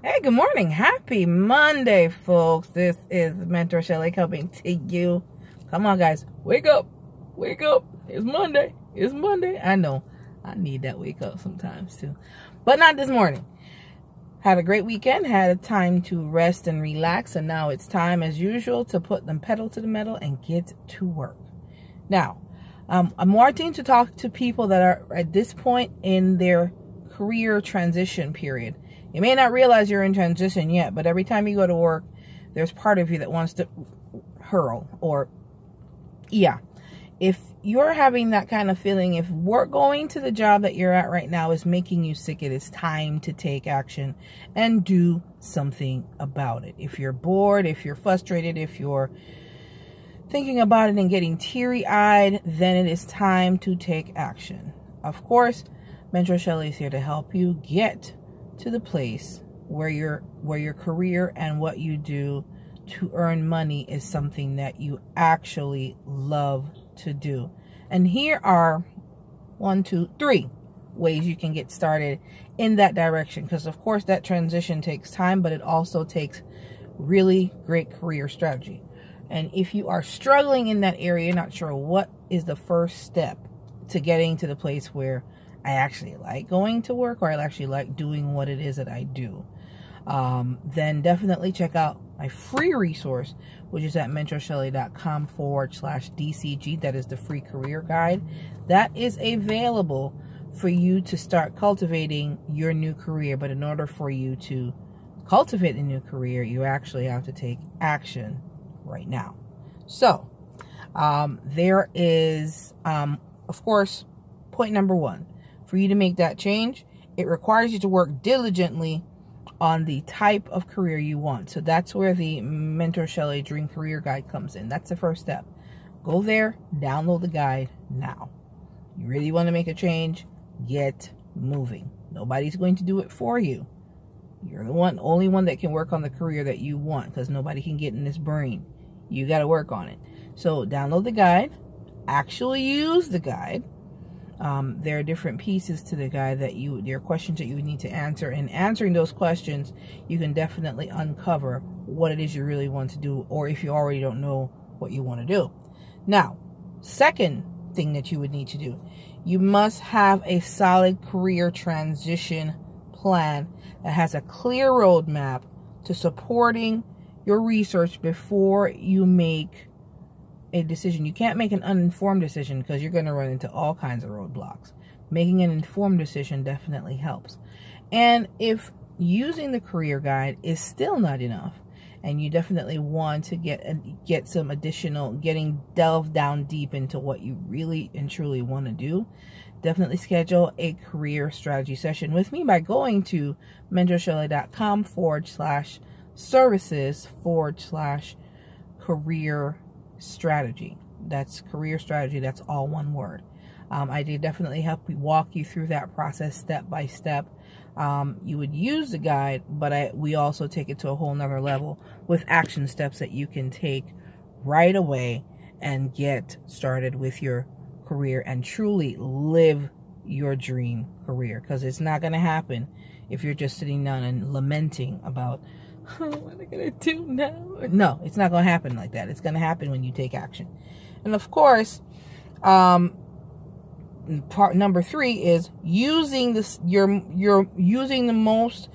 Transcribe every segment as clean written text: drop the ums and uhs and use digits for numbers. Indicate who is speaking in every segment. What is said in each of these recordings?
Speaker 1: Hey, good morning. Happy Monday, folks. This is Mentor Shelly coming to you. Come on, guys. Wake up. Wake up. It's Monday. It's Monday. I know. I need that wake up sometimes, too. But not this morning. Had a great weekend. Had a time to rest and relax. And now it's time, as usual, to put the pedal to the metal and get to work. Now, I'm wanting to talk to people that are at this point in their career transition period. You may not realize you're in transition yet, but every time you go to work, there's part of you that wants to hurl or, yeah. If you're having that kind of feeling, if work going to the job that you're at right now is making you sick, it is time to take action and do something about it. If you're bored, if you're frustrated, if you're thinking about it and getting teary-eyed, then it is time to take action. Of course, Mentor Shelly is here to help you get to the place where your career and what you do to earn money is something that you actually love to do. And here are 1, 2, 3 ways you can get started in that direction, because of course that transition takes time, but it also takes really great career strategy. And if you are struggling in that area, not sure what is the first step to getting to the place where I actually like going to work, or I actually like doing what it is that I do, then definitely check out my free resource, which is at mentorshelly.com/DCG. That is the free career guide that is available for you to start cultivating your new career. But in order for you to cultivate a new career, you actually have to take action right now. So there is, of course, point number 1. For you to make that change, it requires you to work diligently on the type of career you want. So that's where the Mentor Shelly Dream Career Guide comes in. That's the first step. Go there, download the guide now. You really want to make a change? Get moving. Nobody's going to do it for you. You're the only one that can work on the career that you want, because nobody can get in this brain. You got to work on it. So download the guide. Actually use the guide. There are different pieces to the guide that there are questions that you would need to answer. And answering those questions, you can definitely uncover what it is you really want to do, or if you already don't know what you want to do. Now, second thing that you would need to do, you must have a solid career transition plan that has a clear roadmap to supporting your research before you make a decision. You can't make an uninformed decision, because you're going to run into all kinds of roadblocks. Making an informed decision definitely helps. And if using the career guide is still not enough, and you definitely want to get some additional, delve down deep into what you really and truly want to do, definitely schedule a career strategy session with me by going to mentorshelly.com/services/career strategy. That's career strategy. That's all one word. I did definitely help walk you through that process step by step. You would use the guide, but we also take it to a whole nother level with action steps that you can take right away and get started with your career and truly live your dream career. Because it's not going to happen if you're just sitting down and lamenting about, oh, what am I going to do now? No, it's not going to happen like that. It's going to happen when you take action. And of course, part number 3 is using this. You're using the most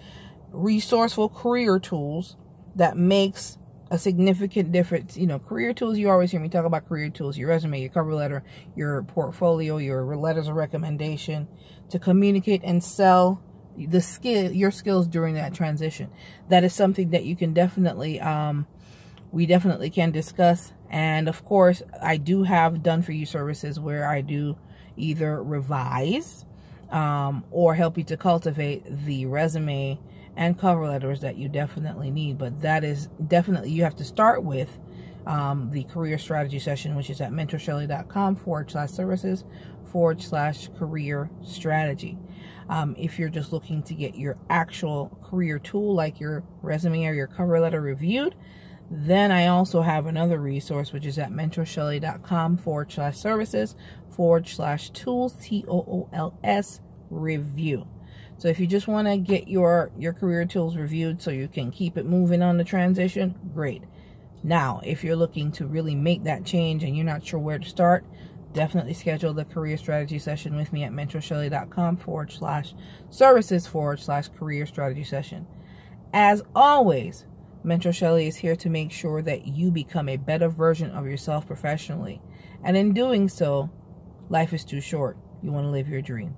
Speaker 1: resourceful career tools that makes a significant difference. You know, career tools, you always hear me talk about career tools: your resume, your cover letter, your portfolio, your letters of recommendation, to communicate and sell your skills during that transition. That is something that you can definitely, we definitely can discuss. And of course, I do have done for you services where I do either revise or help you to cultivate the resume and cover letters that you definitely need. But that is definitely, you have to start with the career strategy session, which is at mentorshelly.com/services/career strategy. If you're just looking to get your actual career tool, like your resume or your cover letter, reviewed, then I also have another resource, which is at mentorshelly.com/services/tools, TOOLS review. So if you just want to get your career tools reviewed so you can keep it moving on the transition, great. Now, if you're looking to really make that change and you're not sure where to start, definitely schedule the career strategy session with me at mentorshelly.com/services/career strategy session. As always, Mentor Shelly is here to make sure that you become a better version of yourself professionally. And in doing so, life is too short. You want to live your dream.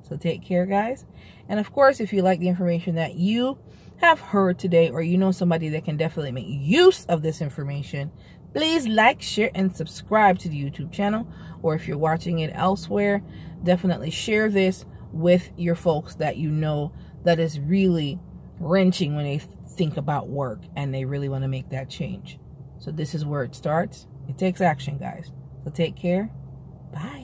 Speaker 1: So take care, guys. And of course, if you like the information that you have heard today, or you know somebody that can definitely make use of this information, please like, share, and subscribe to the YouTube channel. Or if you're watching it elsewhere, definitely share this with your folks that you know that is really wrenching when they think about work and they really want to make that change. So this is where it starts. It takes action, guys. So take care. Bye.